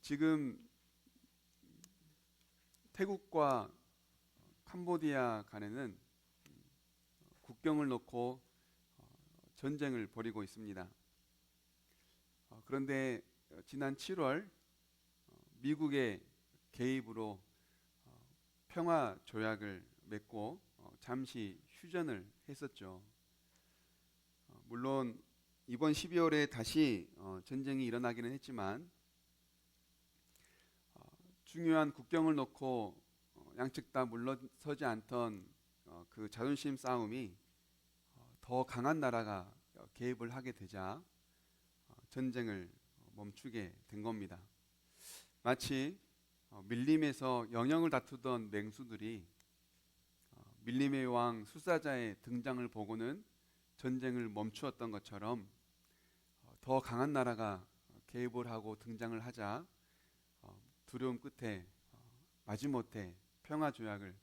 지금 태국과 캄보디아 간에는 국경을 놓고 전쟁을 벌이고 있습니다. 그런데 지난 7월 미국의 개입으로 평화 조약을 맺고 잠시 휴전을 했었죠. 물론 이번 12월에 다시 전쟁이 일어나기는 했지만 중요한 국경을 놓고 양측 다 물러서지 않던 그 자존심 싸움이 더 강한 나라가 개입을 하게 되자 전쟁을 멈추게 된 겁니다. 마치 밀림에서 영역을 다투던 맹수들이 밀림의 왕 수사자의 등장을 보고는 전쟁을 멈추었던 것처럼 더 강한 나라가 개입을 하고 등장을 하자 두려움 끝에 마지못해 평화 조약을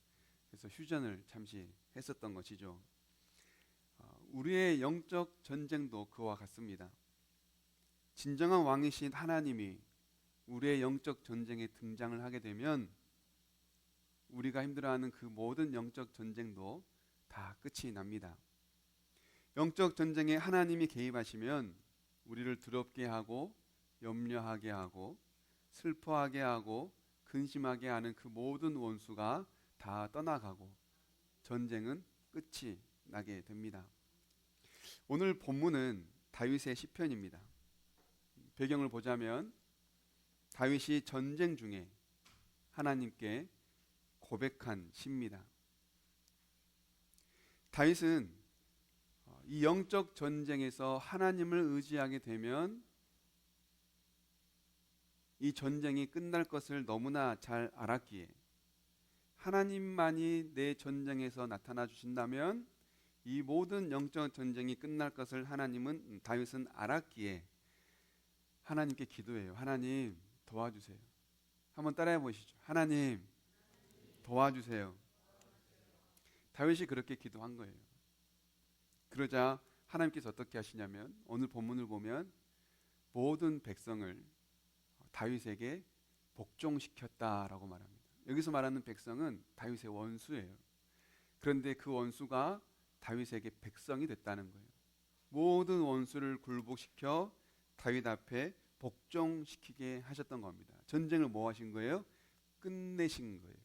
해서 휴전을 잠시 했었던 것이죠. 우리의 영적 전쟁도 그와 같습니다. 진정한 왕이신 하나님이 우리의 영적 전쟁에 등장을 하게 되면 우리가 힘들어하는 그 모든 영적 전쟁도 다 끝이 납니다. 영적 전쟁에 하나님이 개입하시면 우리를 두렵게 하고 염려하게 하고 슬퍼하게 하고 근심하게 하는 그 모든 원수가 다 떠나가고 전쟁은 끝이 나게 됩니다. 오늘 본문은 다윗의 시편입니다. 배경을 보자면 다윗이 전쟁 중에 하나님께 고백한 시입니다. 다윗은 이 영적 전쟁에서 하나님을 의지하게 되면 이 전쟁이 끝날 것을 너무나 잘 알았기에 하나님만이 내 전쟁에서 나타나 주신다면 이 모든 영적 전쟁이 끝날 것을 다윗은 알았기에 하나님께 기도해요. 하나님 도와주세요. 한번 따라해 보시죠. 하나님 도와주세요. 다윗이 그렇게 기도한 거예요. 그러자 하나님께서 어떻게 하시냐면 오늘 본문을 보면 모든 백성을 다윗에게 복종시켰다라고 말합니다. 여기서 말하는 백성은 다윗의 원수예요. 그런데 그 원수가 다윗에게 백성이 됐다는 거예요. 모든 원수를 굴복시켜 다윗 앞에 복종시키게 하셨던 겁니다. 전쟁을 뭐 하신 거예요? 끝내신 거예요.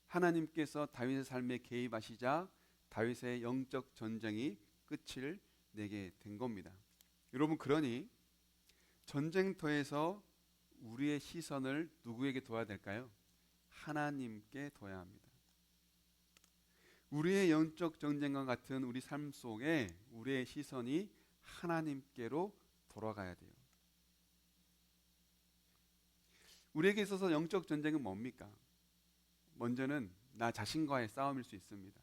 하나님께서 다윗의 삶에 개입하시자 다윗의 영적 전쟁이 끝을 내게 된 겁니다. 여러분, 그러니 전쟁터에서 우리의 시선을 누구에게 둬야 될까요? 하나님께 둬야 합니다. 우리의 영적 전쟁과 같은 우리 삶 속에 우리의 시선이 하나님께로 돌아가야 돼요. 우리에게 있어서 영적 전쟁은 뭡니까? 먼저는 나 자신과의 싸움일 수 있습니다.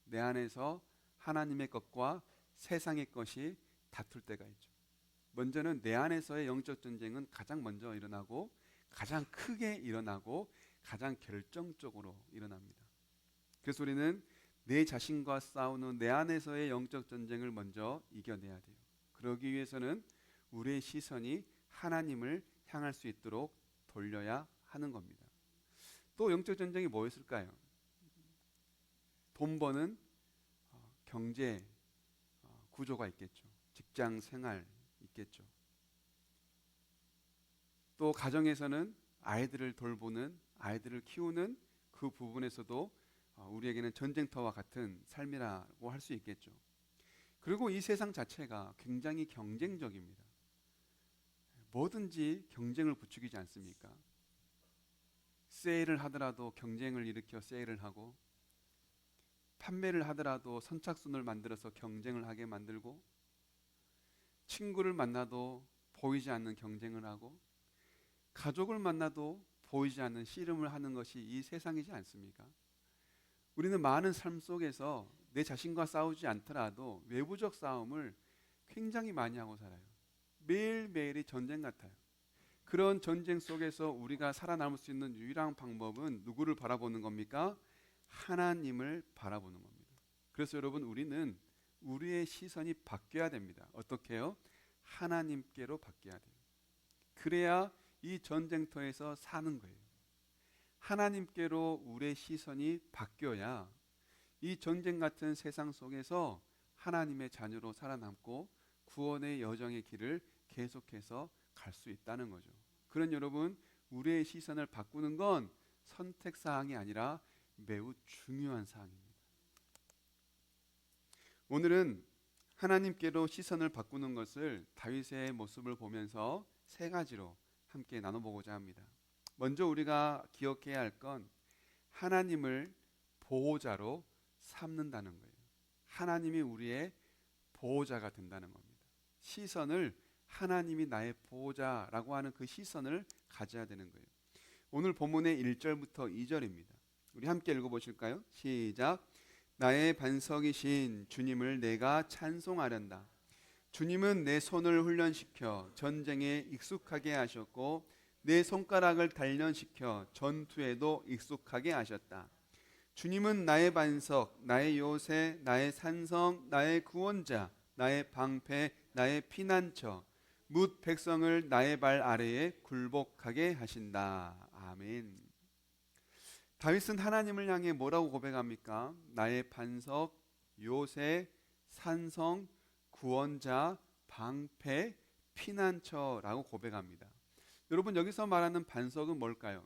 내 안에서 하나님의 것과 세상의 것이 다툴 때가 있죠. 먼저는 내 안에서의 영적 전쟁은 가장 먼저 일어나고 가장 크게 일어나고 가장 결정적으로 일어납니다. 그래서 우리는 내 자신과 싸우는 내 안에서의 영적 전쟁을 먼저 이겨내야 돼요. 그러기 위해서는 우리의 시선이 하나님을 향할 수 있도록 돌려야 하는 겁니다. 또 영적 전쟁이 뭐였을까요? 돈 버는 경제 구조가 있겠죠. 직장 생활 있겠죠. 또 가정에서는 아이들을 돌보는, 아이들을 키우는 그 부분에서도 우리에게는 전쟁터와 같은 삶이라고 할 수 있겠죠. 그리고 이 세상 자체가 굉장히 경쟁적입니다. 뭐든지 경쟁을 부추기지 않습니까? 세일을 하더라도 경쟁을 일으켜 세일을 하고, 판매를 하더라도 선착순을 만들어서 경쟁을 하게 만들고, 친구를 만나도 보이지 않는 경쟁을 하고, 가족을 만나도 보이지 않는 씨름을 하는 것이 이 세상이지 않습니까? 우리는 많은 삶 속에서 내 자신과 싸우지 않더라도 외부적 싸움을 굉장히 많이 하고 살아요. 매일매일이 전쟁 같아요. 그런 전쟁 속에서 우리가 살아남을 수 있는 유일한 방법은 누구를 바라보는 겁니까? 하나님을 바라보는 겁니다. 그래서 여러분, 우리는 우리의 시선이 바뀌어야 됩니다. 어떻게 해요? 하나님께로 바뀌어야 돼요. 그래야 이 전쟁터에서 사는 거예요. 하나님께로 우리의 시선이 바뀌어야 이 전쟁 같은 세상 속에서 하나님의 자녀로 살아남고 구원의 여정의 길을 계속해서 갈 수 있다는 거죠. 그런 여러분, 우리의 시선을 바꾸는 건 선택 사항이 아니라 매우 중요한 사항입니다. 오늘은 하나님께로 시선을 바꾸는 것을 다윗의 모습을 보면서 세 가지로 함께 나눠보고자 합니다. 먼저 우리가 기억해야 할 건 하나님을 보호자로 삼는다는 거예요. 하나님이 우리의 보호자가 된다는 겁니다. 시선을 하나님이 나의 보호자라고 하는 그 시선을 가져야 되는 거예요. 오늘 본문의 1절부터 2절입니다. 우리 함께 읽어보실까요? 시작. 나의 반석이신 주님을 내가 찬송하련다. 주님은 내 손을 훈련시켜 전쟁에 익숙하게 하셨고 내 손가락을 단련시켜 전투에도 익숙하게 하셨다. 주님은 나의 반석, 나의 요새, 나의 산성, 나의 구원자, 나의 방패, 나의 피난처, 뭇 백성을 나의 발 아래에 굴복하게 하신다. 아멘. 다윗은 하나님을 향해 뭐라고 고백합니까? 나의 반석, 요새, 산성, 구원자, 방패, 피난처라고 고백합니다. 여러분, 여기서 말하는 반석은 뭘까요?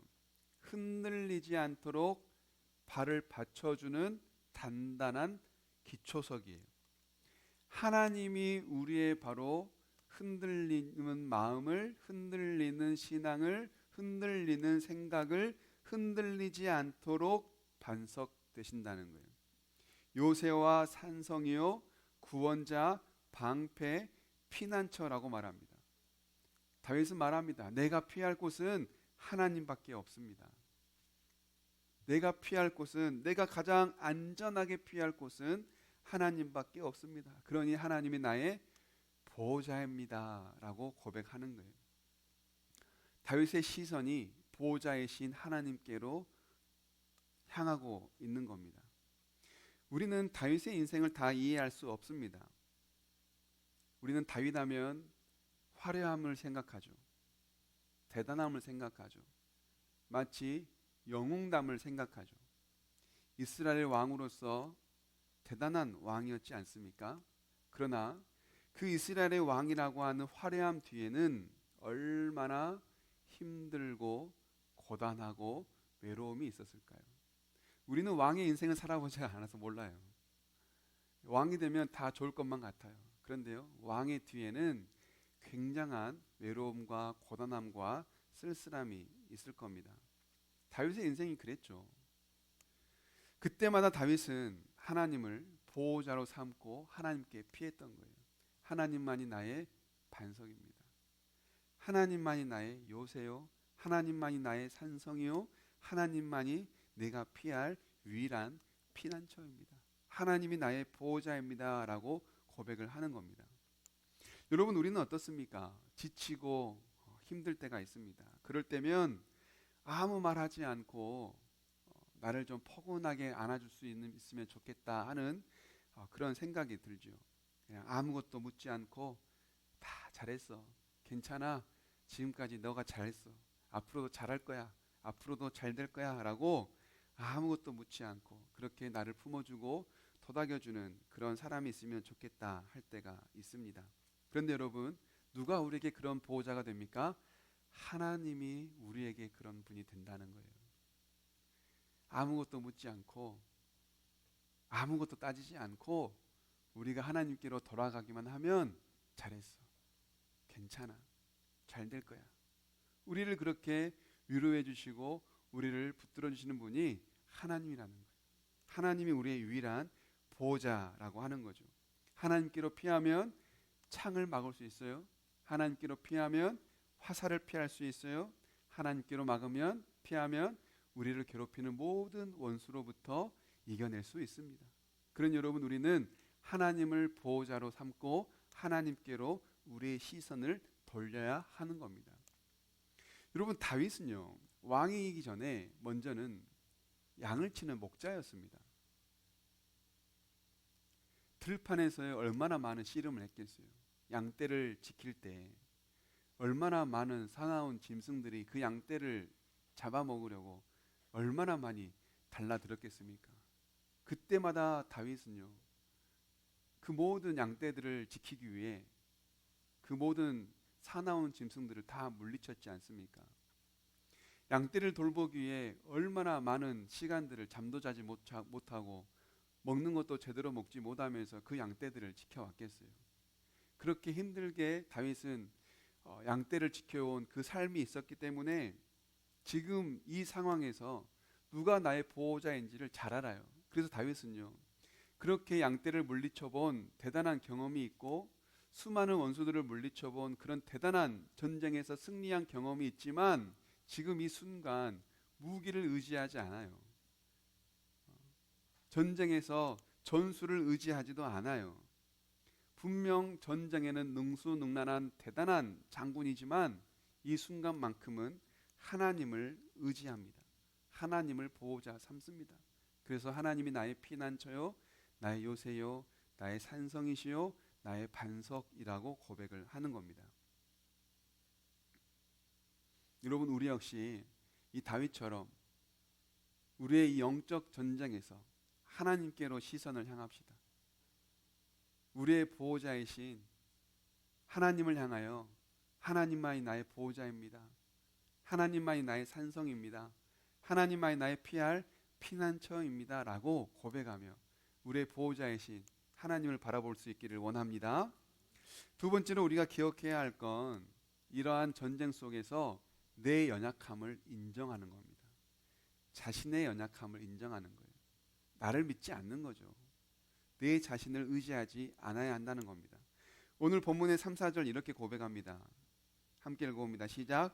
흔들리지 않도록 발을 받쳐주는 단단한 기초석이에요. 하나님이 우리의 바로 흔들리는 마음을, 흔들리는 신앙을, 흔들리는 생각을 흔들리지 않도록 반석 되신다는 거예요. 요새와 산성이요, 구원자, 방패, 피난처라고 말합니다. 다윗은 말합니다. 내가 피할 곳은 하나님밖에 없습니다. 내가 피할 곳은, 내가 가장 안전하게 피할 곳은 하나님밖에 없습니다. 그러니 하나님이 나의 보호자입니다 라고 고백하는 거예요. 다윗의 시선이 보호자이신 하나님께로 향하고 있는 겁니다. 우리는 다윗의 인생을 다 이해할 수 없습니다. 우리는 다윗하면 화려함을 생각하죠. 대단함을 생각하죠. 마치 영웅담을 생각하죠. 이스라엘 왕으로서 대단한 왕이었지 않습니까? 그러나 그 이스라엘의 왕이라고 하는 화려함 뒤에는 얼마나 힘들고 고단하고 외로움이 있었을까요? 우리는 왕의 인생을 살아보지 않아서 몰라요. 왕이 되면 다 좋을 것만 같아요. 그런데요, 왕의 뒤에는 굉장한 외로움과 고단함과 쓸쓸함이 있을 겁니다. 다윗의 인생이 그랬죠. 그때마다 다윗은 하나님을 보호자로 삼고 하나님께 피했던 거예요. 하나님만이 나의 반석입니다. 하나님만이 나의 요새요, 하나님만이 나의 산성이요, 하나님만이 내가 피할 유일한 피난처입니다. 하나님이 나의 보호자입니다 라고 고백을 하는 겁니다. 여러분, 우리는 어떻습니까? 지치고 힘들 때가 있습니다. 그럴 때면 아무 말하지 않고 나를 좀 포근하게 안아줄 수 있으면 좋겠다 하는 그런 생각이 들죠. 그냥 아무것도 묻지 않고 다 잘했어, 괜찮아, 지금까지 너가 잘했어, 앞으로도 잘할 거야, 앞으로도 잘 될 거야 라고 아무것도 묻지 않고 그렇게 나를 품어주고 토닥여주는 그런 사람이 있으면 좋겠다 할 때가 있습니다. 그런데 여러분, 누가 우리에게 그런 보호자가 됩니까? 하나님이 우리에게 그런 분이 된다는 거예요. 아무것도 묻지 않고 아무것도 따지지 않고 우리가 하나님께로 돌아가기만 하면 잘했어, 괜찮아, 잘 될 거야. 우리를 그렇게 위로해 주시고 우리를 붙들어 주시는 분이 하나님이라는 거예요. 하나님이 우리의 유일한 보호자라고 하는 거죠. 하나님께로 피하면 창을 막을 수 있어요. 하나님께로 피하면 화살을 피할 수 있어요. 하나님께로 막으면, 피하면 우리를 괴롭히는 모든 원수로부터 이겨낼 수 있습니다. 그런 여러분, 우리는 하나님을 보호자로 삼고 하나님께로 우리의 시선을 돌려야 하는 겁니다. 여러분, 다윗은요, 왕이기 전에 먼저는 양을 치는 목자였습니다. 들판에서 얼마나 많은 씨름을 했겠어요. 양떼를 지킬 때 얼마나 많은 사나운 짐승들이 그 양떼를 잡아먹으려고 얼마나 많이 달라들었겠습니까? 그때마다 다윗은요, 그 모든 양떼들을 지키기 위해 그 모든 사나운 짐승들을 다 물리쳤지 않습니까? 양떼를 돌보기 위해 얼마나 많은 시간들을 잠도 자지 못하고 먹는 것도 제대로 먹지 못하면서 그 양떼들을 지켜왔겠어요. 그렇게 힘들게 다윗은 양떼를 지켜온 그 삶이 있었기 때문에 지금 이 상황에서 누가 나의 보호자인지를 잘 알아요. 그래서 다윗은요, 그렇게 양떼를 물리쳐본 대단한 경험이 있고 수많은 원수들을 물리쳐본 그런 대단한 전쟁에서 승리한 경험이 있지만 지금 이 순간 무기를 의지하지 않아요. 전쟁에서 전술을 의지하지도 않아요. 분명 전쟁에는 능수능란한 대단한 장군이지만 이 순간만큼은 하나님을 의지합니다. 하나님을 보호자 삼습니다. 그래서 하나님이 나의 피난처요, 나의 요새요, 나의 산성이시요, 나의 반석이라고 고백을 하는 겁니다. 여러분, 우리 역시 이 다윗처럼 우리의 이 영적 전쟁에서 하나님께로 시선을 향합시다. 우리의 보호자이신 하나님을 향하여 하나님만이 나의 보호자입니다. 하나님만이 나의 산성입니다. 하나님만이 나의 피할 피난처입니다. 라고 고백하며 우리의 보호자이신 하나님을 바라볼 수 있기를 원합니다. 두 번째로 우리가 기억해야 할 건 이러한 전쟁 속에서 내 연약함을 인정하는 겁니다. 자신의 연약함을 인정하는 거예요. 나를 믿지 않는 거죠. 내 자신을 의지하지 않아야 한다는 겁니다. 오늘 본문의 3, 4절 이렇게 고백합니다. 함께 읽어봅니다. 시작.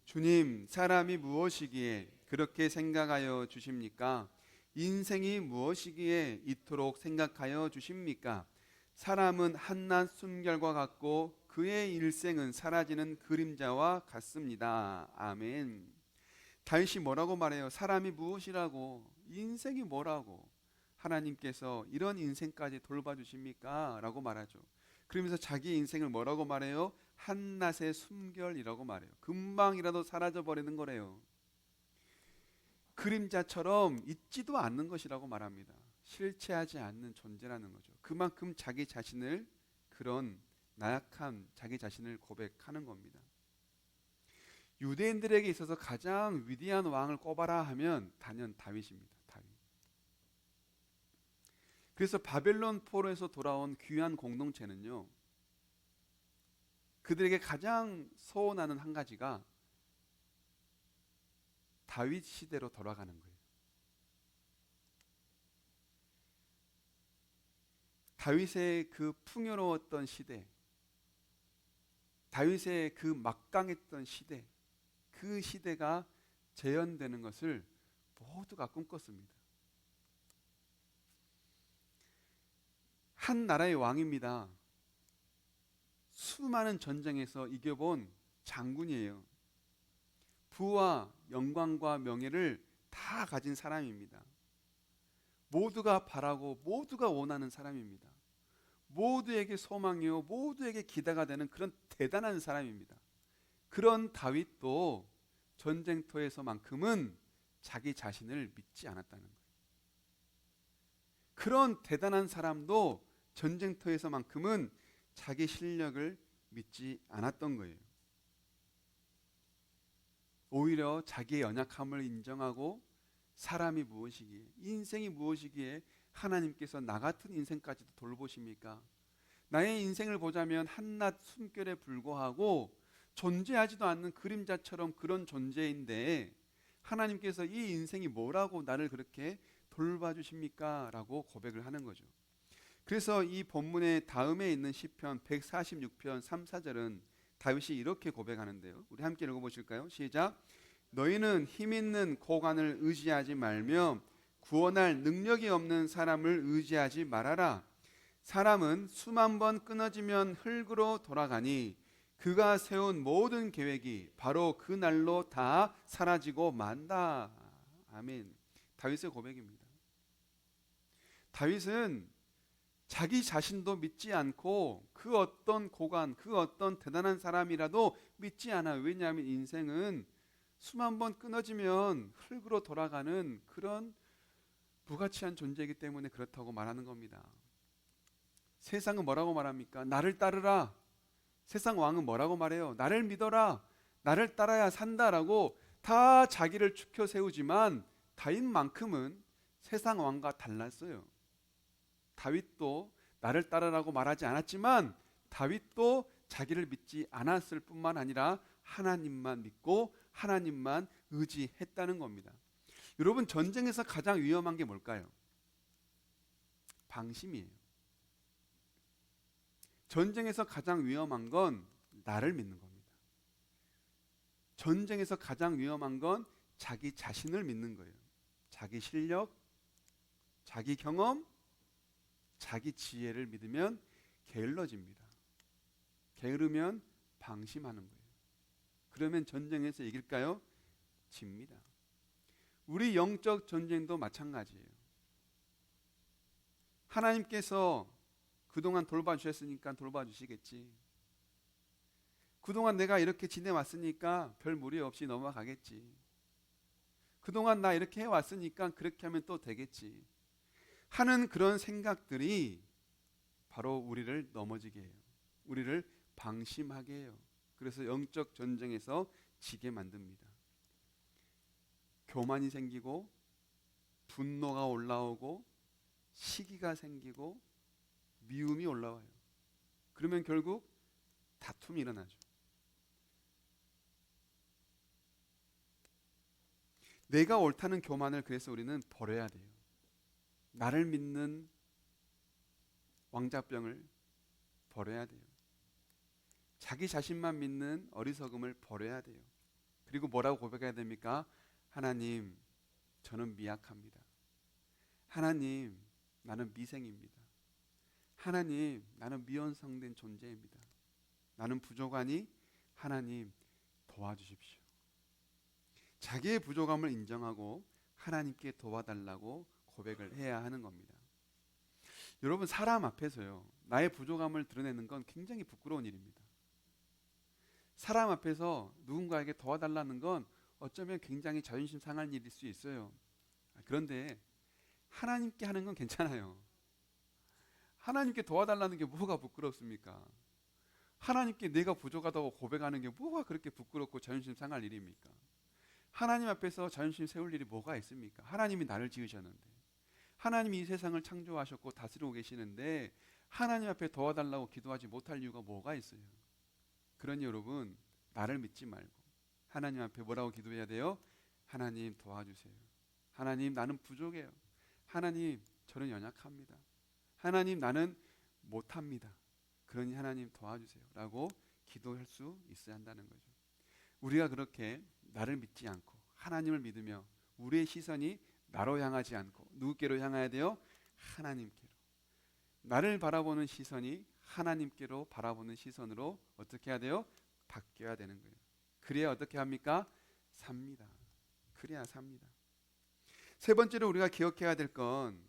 주님, 사람이 무엇이기에 그렇게 생각하여 주십니까? 인생이 무엇이기에 이토록 생각하여 주십니까? 사람은 한낱 숨결과 같고 그의 일생은 사라지는 그림자와 같습니다. 아멘. 다윗이 뭐라고 말해요? 사람이 무엇이라고? 인생이 뭐라고? 하나님께서 이런 인생까지 돌봐주십니까? 라고 말하죠. 그러면서 자기 인생을 뭐라고 말해요? 한낮의 숨결이라고 말해요. 금방이라도 사라져버리는 거래요. 그림자처럼 있지도 않는 것이라고 말합니다. 실체하지 않는 존재라는 거죠. 그만큼 자기 자신을, 그런 나약한 자기 자신을 고백하는 겁니다. 유대인들에게 있어서 가장 위대한 왕을 꼽아라 하면 단연 다윗입니다. 다윗. 그래서 바벨론 포로에서 돌아온 귀한 공동체는요, 그들에게 가장 소원하는 한 가지가 다윗 시대로 돌아가는 거예요. 다윗의 그 풍요로웠던 시대, 다윗의 그 막강했던 시대, 그 시대가 재현되는 것을 모두가 꿈꿨습니다. 한 나라의 왕입니다. 수많은 전쟁에서 이겨본 장군이에요. 부와 영광과 명예를 다 가진 사람입니다. 모두가 바라고 모두가 원하는 사람입니다. 모두에게 소망이요, 모두에게 기대가 되는 그런 대단한 사람입니다. 그런 다윗도 전쟁터에서만큼은 자기 자신을 믿지 않았다는 거예요. 그런 대단한 사람도 전쟁터에서만큼은 자기 실력을 믿지 않았던 거예요. 오히려 자기의 연약함을 인정하고 사람이 무엇이기에, 인생이 무엇이기에 하나님께서 나 같은 인생까지도 돌보십니까? 나의 인생을 보자면 한낱 숨결에 불과하고 존재하지도 않는 그림자처럼 그런 존재인데 하나님께서 이 인생이 뭐라고 나를 그렇게 돌봐주십니까? 라고 고백을 하는 거죠. 그래서 이 본문의 다음에 있는 시편 146편 3, 4절은 다윗이 이렇게 고백하는데요. 우리 함께 읽어보실까요? 시작. 너희는 힘있는 고관을 의지하지 말며 구원할 능력이 없는 사람을 의지하지 말아라. 사람은 수만 번 끊어지면 흙으로 돌아가니 그가 세운 모든 계획이 바로 그 날로 다 사라지고 만다. 아멘. 다윗의 고백입니다. 다윗은 자기 자신도 믿지 않고 그 어떤 고관, 그 어떤 대단한 사람이라도 믿지 않아요. 왜냐하면 인생은 수만 번 끊어지면 흙으로 돌아가는 그런 무가치한 존재이기 때문에 그렇다고 말하는 겁니다. 세상은 뭐라고 말합니까? 나를 따르라. 세상 왕은 뭐라고 말해요? 나를 믿어라. 나를 따라야 산다라고 다 자기를 추켜 세우지만 다윗만큼은 세상 왕과 달랐어요. 다윗도 나를 따르라고 말하지 않았지만 다윗도 자기를 믿지 않았을 뿐만 아니라 하나님만 믿고 하나님만 의지했다는 겁니다. 여러분, 전쟁에서 가장 위험한 게 뭘까요? 방심이에요. 전쟁에서 가장 위험한 건 나를 믿는 겁니다. 전쟁에서 가장 위험한 건 자기 자신을 믿는 거예요. 자기 실력, 자기 경험, 자기 지혜를 믿으면 게을러집니다. 게으르면 방심하는 거예요. 그러면 전쟁에서 이길까요? 집니다. 우리 영적 전쟁도 마찬가지예요. 하나님께서 그동안 돌봐주셨으니까 돌봐주시겠지. 그동안 내가 이렇게 지내왔으니까 별 무리 없이 넘어가겠지. 그동안 나 이렇게 해왔으니까 그렇게 하면 또 되겠지 하는 그런 생각들이 바로 우리를 넘어지게 해요. 우리를 방심하게 해요. 그래서 영적 전쟁에서 지게 만듭니다. 교만이 생기고 분노가 올라오고 시기가 생기고 미움이 올라와요. 그러면 결국 다툼이 일어나죠. 내가 옳다는 교만을 그래서 우리는 버려야 돼요. 나를 믿는 왕자병을 버려야 돼요. 자기 자신만 믿는 어리석음을 버려야 돼요. 그리고 뭐라고 고백해야 됩니까? 하나님, 저는 미약합니다. 하나님, 나는 미생입니다. 하나님, 나는 미완성된 존재입니다. 나는 부족하니 하나님 도와주십시오. 자기의 부족함을 인정하고 하나님께 도와달라고 고백을 해야 하는 겁니다. 여러분, 사람 앞에서요, 나의 부족함을 드러내는 건 굉장히 부끄러운 일입니다. 사람 앞에서 누군가에게 도와달라는 건 어쩌면 굉장히 자존심 상할 일일 수 있어요. 그런데 하나님께 하는 건 괜찮아요. 하나님께 도와달라는 게 뭐가 부끄럽습니까? 하나님께 내가 부족하다고 고백하는 게 뭐가 그렇게 부끄럽고 자존심 상할 일입니까? 하나님 앞에서 자존심 세울 일이 뭐가 있습니까? 하나님이 나를 지으셨는데, 하나님이 이 세상을 창조하셨고 다스리고 계시는데 하나님 앞에 도와달라고 기도하지 못할 이유가 뭐가 있어요? 그러니 여러분, 나를 믿지 말고 하나님 앞에 뭐라고 기도해야 돼요? 하나님 도와주세요. 하나님, 나는 부족해요. 하나님, 저는 연약합니다. 하나님, 나는 못합니다. 그러니 하나님 도와주세요 라고 기도할 수 있어야 한다는 거죠. 우리가 그렇게 나를 믿지 않고 하나님을 믿으며 우리의 시선이 나로 향하지 않고 누구께로 향해야 돼요? 하나님께로. 나를 바라보는 시선이 하나님께로 바라보는 시선으로 어떻게 해야 돼요? 바뀌어야 되는 거예요. 그래야 어떻게 합니까? 삽니다. 그래야 삽니다. 세 번째로 우리가 기억해야 될 건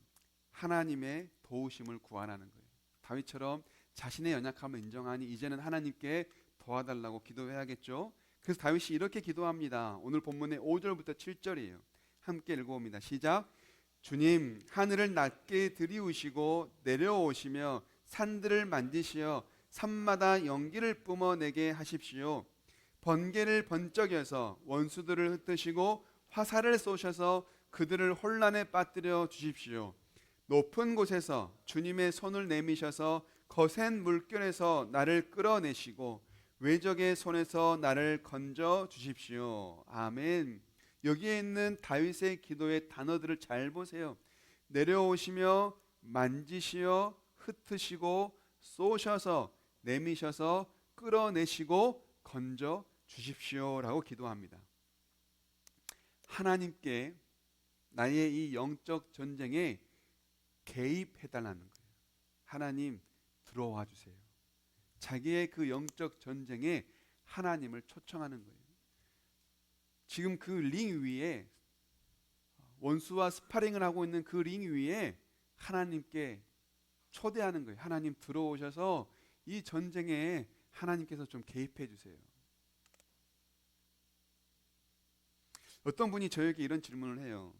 하나님의 도우심을 구하라는 거예요. 다윗처럼 자신의 연약함을 인정하니 이제는 하나님께 도와달라고 기도해야겠죠. 그래서 다윗이 이렇게 기도합니다. 오늘 본문의 5절부터 7절이에요. 함께 읽어봅니다. 시작. 주님, 하늘을 낮게 들이우시고 내려오시며 산들을 만지시어 산마다 연기를 뿜어내게 하십시오. 번개를 번쩍여서 원수들을 흩으시고 화살을 쏘셔서 그들을 혼란에 빠뜨려 주십시오. 높은 곳에서 주님의 손을 내미셔서 거센 물결에서 나를 끌어내시고 외적의 손에서 나를 건져 주십시오. 아멘. 여기에 있는 다윗의 기도의 단어들을 잘 보세요. 내려오시며 만지시어 흩으시고 쏘셔서 내미셔서 끌어내시고 건져 주십시오라고 기도합니다. 하나님께 나의 이 영적 전쟁에 개입해달라는 거예요. 하나님, 들어와 주세요. 자기의 그 영적 전쟁에 하나님을 초청하는 거예요. 지금 그 링 위에 원수와 스파링을 하고 있는 그 링 위에 하나님께 초대하는 거예요. 하나님 들어오셔서 이 전쟁에 하나님께서 좀 개입해 주세요. 어떤 분이 저에게 이런 질문을 해요.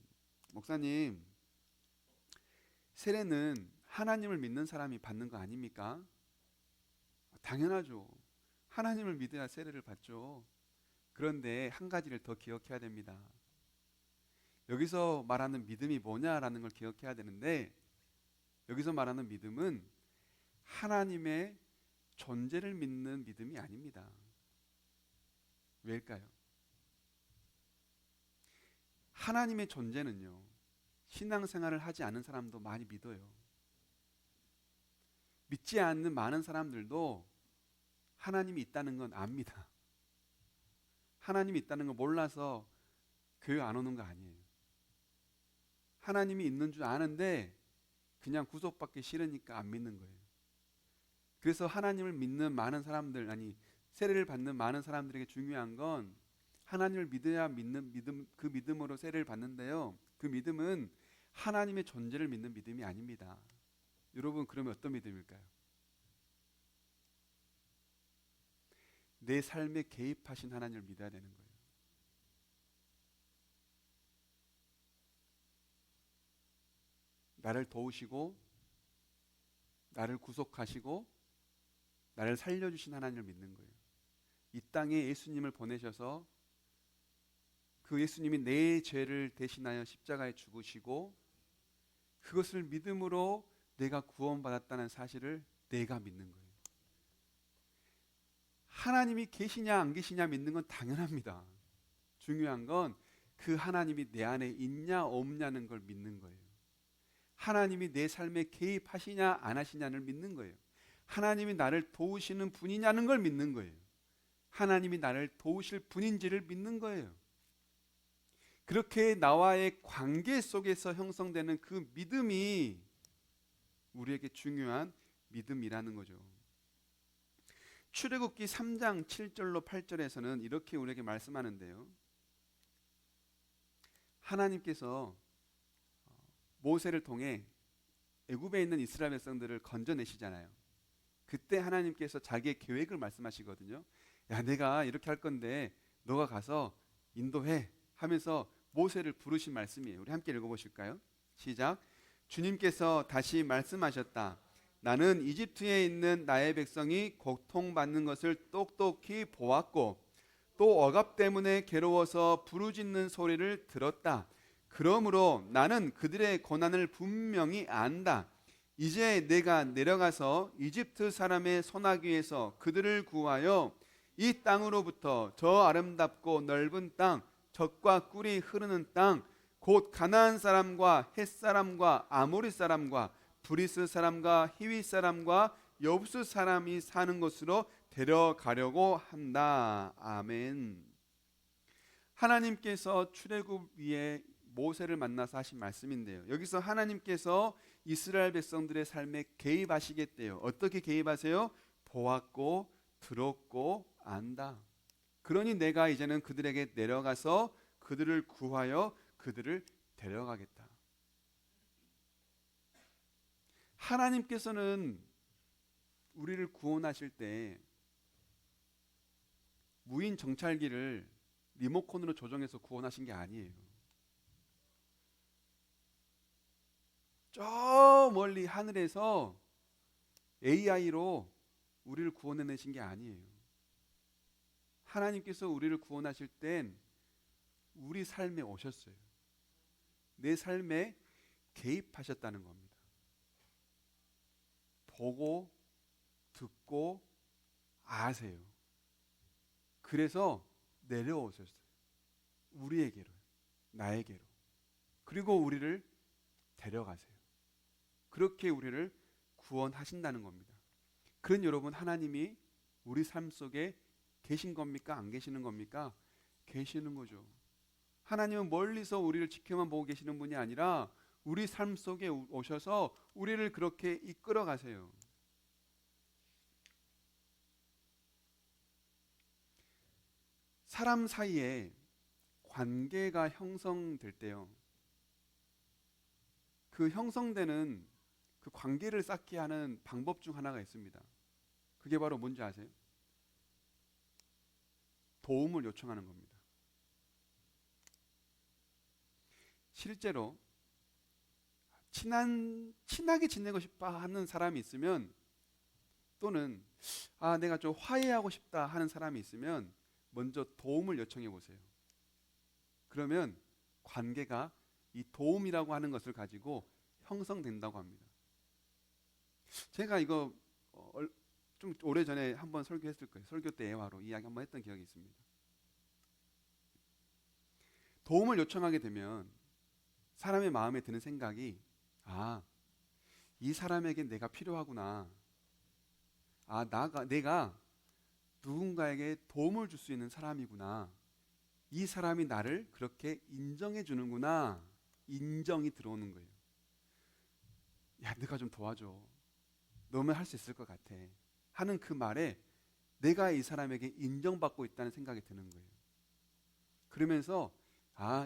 목사님, 세례는 하나님을 믿는 사람이 받는 거 아닙니까? 당연하죠. 하나님을 믿어야 세례를 받죠. 그런데 한 가지를 더 기억해야 됩니다. 여기서 말하는 믿음이 뭐냐라는 걸 기억해야 되는데, 여기서 말하는 믿음은 하나님의 존재를 믿는 믿음이 아닙니다. 왜일까요? 하나님의 존재는요, 신앙생활을 하지 않은 사람도 많이 믿어요. 믿지 않는 많은 사람들도 하나님이 있다는 건 압니다. 하나님이 있다는 걸 몰라서 교회 안 오는 거 아니에요. 하나님이 있는 줄 아는데 그냥 구속받기 싫으니까 안 믿는 거예요. 그래서 하나님을 믿는 많은 사람들, 아니 세례를 받는 많은 사람들에게 중요한 건 하나님을 믿어야 믿는 믿음, 그 믿음으로 세례를 받는데요, 그 믿음은 하나님의 존재를 믿는 믿음이 아닙니다. 여러분, 그러면 어떤 믿음일까요? 내 삶에 개입하신 하나님을 믿어야 되는 거예요. 나를 도우시고 나를 구속하시고 나를 살려주신 하나님을 믿는 거예요. 이 땅에 예수님을 보내셔서 그 예수님이 내 죄를 대신하여 십자가에 죽으시고 그것을 믿음으로 내가 구원받았다는 사실을 내가 믿는 거예요. 하나님이 계시냐 안 계시냐 믿는 건 당연합니다. 중요한 건 그 하나님이 내 안에 있냐 없냐는 걸 믿는 거예요. 하나님이 내 삶에 개입하시냐 안 하시냐를 믿는 거예요. 하나님이 나를 도우시는 분이냐는 걸 믿는 거예요. 하나님이 나를 도우실 분인지를 믿는 거예요. 그렇게 나와의 관계 속에서 형성되는 그 믿음이 우리에게 중요한 믿음이라는 거죠. 출애굽기 3장 7절로 8절에서는 이렇게 우리에게 말씀하는데요, 하나님께서 모세를 통해 애굽에 있는 이스라엘 백성들을 건져내시잖아요. 그때 하나님께서 자기의 계획을 말씀하시거든요. 야, 내가 이렇게 할 건데 너가 가서 인도해 하면서 모세를 부르신 말씀이에요. 우리 함께 읽어보실까요? 시작. 주님께서 다시 말씀하셨다. 나는 이집트에 있는 나의 백성이 고통받는 것을 똑똑히 보았고 또 억압 때문에 괴로워서 부르짖는 소리를 들었다. 그러므로 나는 그들의 고난을 분명히 안다. 이제 내가 내려가서 이집트 사람의 손아귀에서 그들을 구하여 이 땅으로부터 저 아름답고 넓은 땅, 젖과 꿀이 흐르는 땅, 곧 가나안 사람과 헷 사람과 아모리 사람과 브리스 사람과 히위 사람과 여부스 사람이 사는 곳으로 데려가려고 한다. 아멘. 하나님께서 출애굽 위에 모세를 만나서 하신 말씀인데요, 여기서 하나님께서 이스라엘 백성들의 삶에 개입하시겠대요. 어떻게 개입하세요? 보았고 들었고 안다. 그러니 내가 이제는 그들에게 내려가서 그들을 구하여 그들을 데려가겠다. 하나님께서는 우리를 구원하실 때 무인 정찰기를 리모컨으로 조정해서 구원하신 게 아니에요. 저 멀리 하늘에서 AI로 우리를 구원해내신 게 아니에요. 하나님께서 우리를 구원하실 땐 우리 삶에 오셨어요. 내 삶에 개입하셨다는 겁니다. 보고 듣고 아세요. 그래서 내려오셨어요. 우리에게로, 나에게로. 그리고 우리를 데려가세요. 그렇게 우리를 구원하신다는 겁니다. 그런 여러분, 하나님이 우리 삶 속에 계신 겁니까? 안 계시는 겁니까? 계시는 거죠. 하나님은 멀리서 우리를 지켜만 보고 계시는 분이 아니라 우리 삶 속에 오셔서 우리를 그렇게 이끌어 가세요. 사람 사이에 관계가 형성될 때요, 그 형성되는 그 관계를 쌓게 하는 방법 중 하나가 있습니다. 그게 바로 뭔지 아세요? 도움을 요청하는 겁니다. 실제로 친하게 지내고 싶어 하는 사람이 있으면, 또는 내가 좀 화해하고 싶다 하는 사람이 있으면 먼저 도움을 요청해 보세요. 그러면 관계가 이 도움이라고 하는 것을 가지고 형성된다고 합니다. 제가 이거 좀 오래전에 한번 설교했을 거예요. 설교 때 예화로 이야기 한번 했던 기억이 있습니다. 도움을 요청하게 되면 사람의 마음에 드는 생각이, 이 사람에게 내가 필요하구나. 내가 누군가에게 도움을 줄 수 있는 사람이구나. 이 사람이 나를 그렇게 인정해 주는구나. 인정이 들어오는 거예요. 야, 네가 좀 도와줘. 너면 할 수 있을 것 같아. 하는 그 말에 내가 이 사람에게 인정받고 있다는 생각이 드는 거예요. 그러면서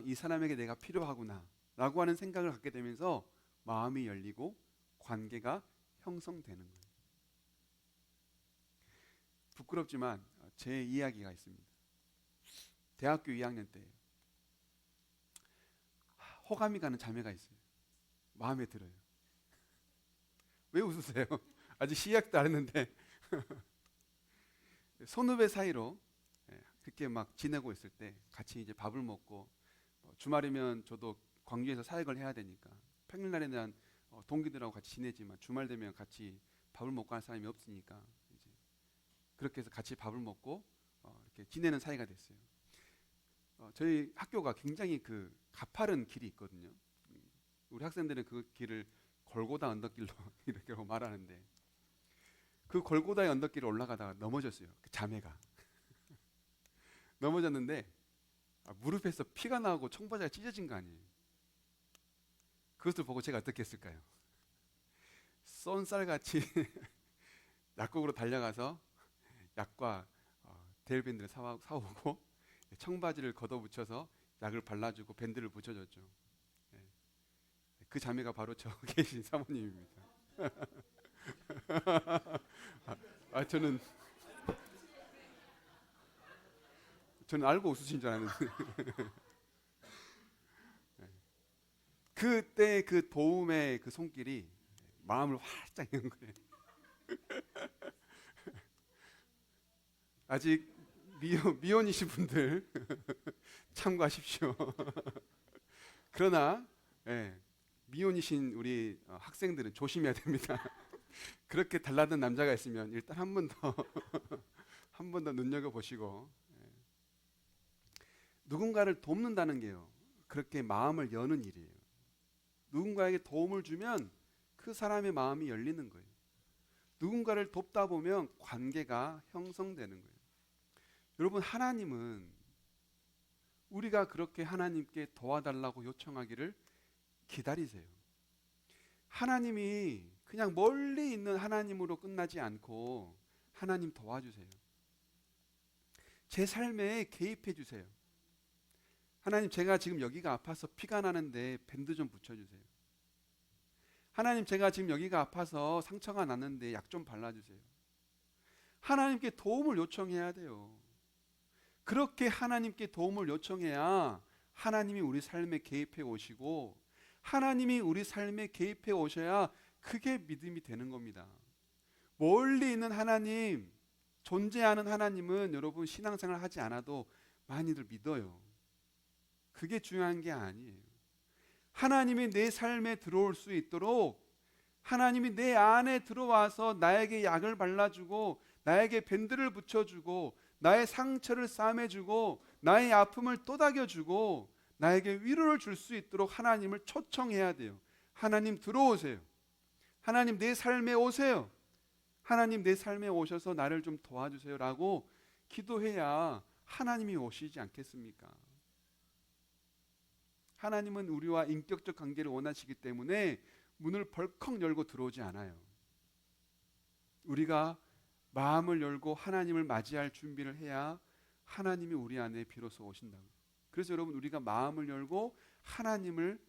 이 사람에게 내가 필요하구나 라고 하는 생각을 갖게 되면서 마음이 열리고 관계가 형성되는 거예요. 부끄럽지만 제 이야기가 있습니다. 대학교 2학년 때 호감이 가는 자매가 있어요. 마음에 들어요. 왜 웃으세요? 아직 시작도 안 했는데 선후배 사이로 그렇게 막 지내고 있을 때 같이 이제 밥을 먹고, 주말이면 저도 광주에서 사역을 해야 되니까 평일날에는 동기들하고 같이 지내지만 주말 되면 같이 밥을 먹고 하는 사람이 없으니까 이제 그렇게 해서 같이 밥을 먹고 이렇게 지내는 사이가 됐어요. 저희 학교가 굉장히 그 가파른 길이 있거든요. 우리 학생들은 그 길을 골고다 언덕길로 이렇게 말하는데, 그 골고다의 언덕길을 올라가다가 넘어졌어요. 그 자매가 넘어졌는데 무릎에서 피가 나오고 청바지가 찢어진 거 아니에요. 그것을 보고 제가 어떻게 했을까요? 쏜살같이 약국으로 달려가서 약과 데일밴드를 사오고 청바지를 걷어붙여서 약을 발라주고 밴드를 붙여줬죠. 그 자매가 바로 저 계신 사모님입니다. 저는 알고 웃으신 줄 알았는데 그때 그 도움의 그 손길이 마음을 활짝 여는 거예요. 아직 미혼이신 분들 참고하십시오. 그러나 미혼이신 우리 학생들은 조심해야 됩니다. 그렇게 달라든 남자가 있으면 일단 한 번 더 한 번 더 눈여겨보시고, 누군가를 돕는다는 게요, 그렇게 마음을 여는 일이에요. 누군가에게 도움을 주면 그 사람의 마음이 열리는 거예요. 누군가를 돕다 보면 관계가 형성되는 거예요. 여러분, 하나님은 우리가 그렇게 하나님께 도와달라고 요청하기를 기다리세요. 하나님이 그냥 멀리 있는 하나님으로 끝나지 않고, 하나님 도와주세요. 제 삶에 개입해 주세요. 하나님, 제가 지금 여기가 아파서 피가 나는데 밴드 좀 붙여주세요. 하나님, 제가 지금 여기가 아파서 상처가 났는데 약 좀 발라주세요. 하나님께 도움을 요청해야 돼요. 그렇게 하나님께 도움을 요청해야 하나님이 우리 삶에 개입해 오시고, 하나님이 우리 삶에 개입해 오셔야 그게 믿음이 되는 겁니다. 멀리 있는 하나님, 존재하는 하나님은 여러분 신앙생활 하지 않아도 많이들 믿어요. 그게 중요한 게 아니에요. 하나님이 내 삶에 들어올 수 있도록 하나님이 내 안에 들어와서 나에게 약을 발라주고, 나에게 밴드를 붙여주고, 나의 상처를 싸매주고, 나의 아픔을 또닥여주고, 나에게 위로를 줄 수 있도록 하나님을 초청해야 돼요. 하나님 들어오세요. 하나님 내 삶에 오세요. 하나님 내 삶에 오셔서 나를 좀 도와주세요 라고 기도해야 하나님이 오시지 않겠습니까? 하나님은 우리와 인격적 관계를 원하시기 때문에 문을 벌컥 열고 들어오지 않아요. 우리가 마음을 열고 하나님을 맞이할 준비를 해야 하나님이 우리 안에 비로소 오신다고. 그래서 여러분, 우리가 마음을 열고 하나님을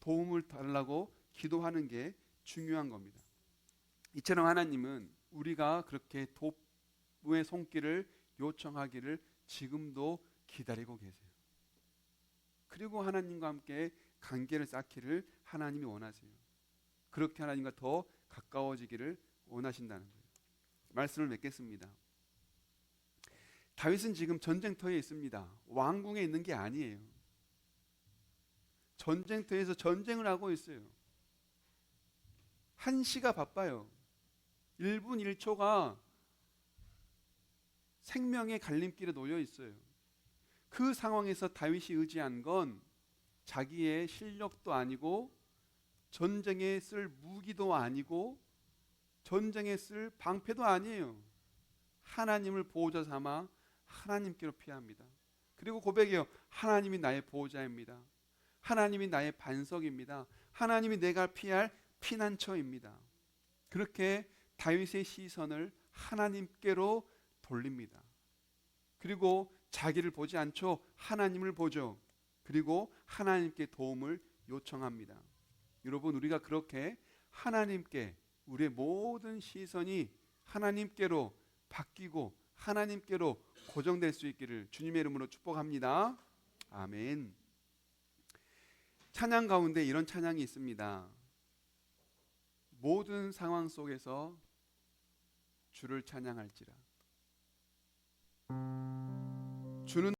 도움을 달라고 기도하는 게 중요한 겁니다. 이처럼 하나님은 우리가 그렇게 도부의 손길을 요청하기를 지금도 기다리고 계세요. 그리고 하나님과 함께 관계를 쌓기를 하나님이 원하세요. 그렇게 하나님과 더 가까워지기를 원하신다는 거예요. 말씀을 맺겠습니다. 다윗은 지금 전쟁터에 있습니다. 왕궁에 있는 게 아니에요. 전쟁터에서 전쟁을 하고 있어요. 한시가 바빠요. 1분 1초가 생명의 갈림길에 놓여 있어요. 그 상황에서 다윗이 의지한 건 자기의 실력도 아니고 전쟁에 쓸 무기도 아니고 전쟁에 쓸 방패도 아니에요. 하나님을 보호자 삼아 하나님께로 피합니다. 그리고 고백해요. 하나님이 나의 보호자입니다. 하나님이 나의 반석입니다. 하나님이 내가 피할 피난처입니다. 그렇게 다윗의 시선을 하나님께로 돌립니다. 그리고 자기를 보지 않죠. 하나님을 보죠. 그리고 하나님께 도움을 요청합니다. 여러분, 우리가 그렇게 하나님께 우리의 모든 시선이 하나님께로 바뀌고 하나님께로 고정될 수 있기를 주님의 이름으로 축복합니다. 아멘. 찬양 가운데 이런 찬양이 있습니다. 모든 상황 속에서 주를 찬양할지라. 주는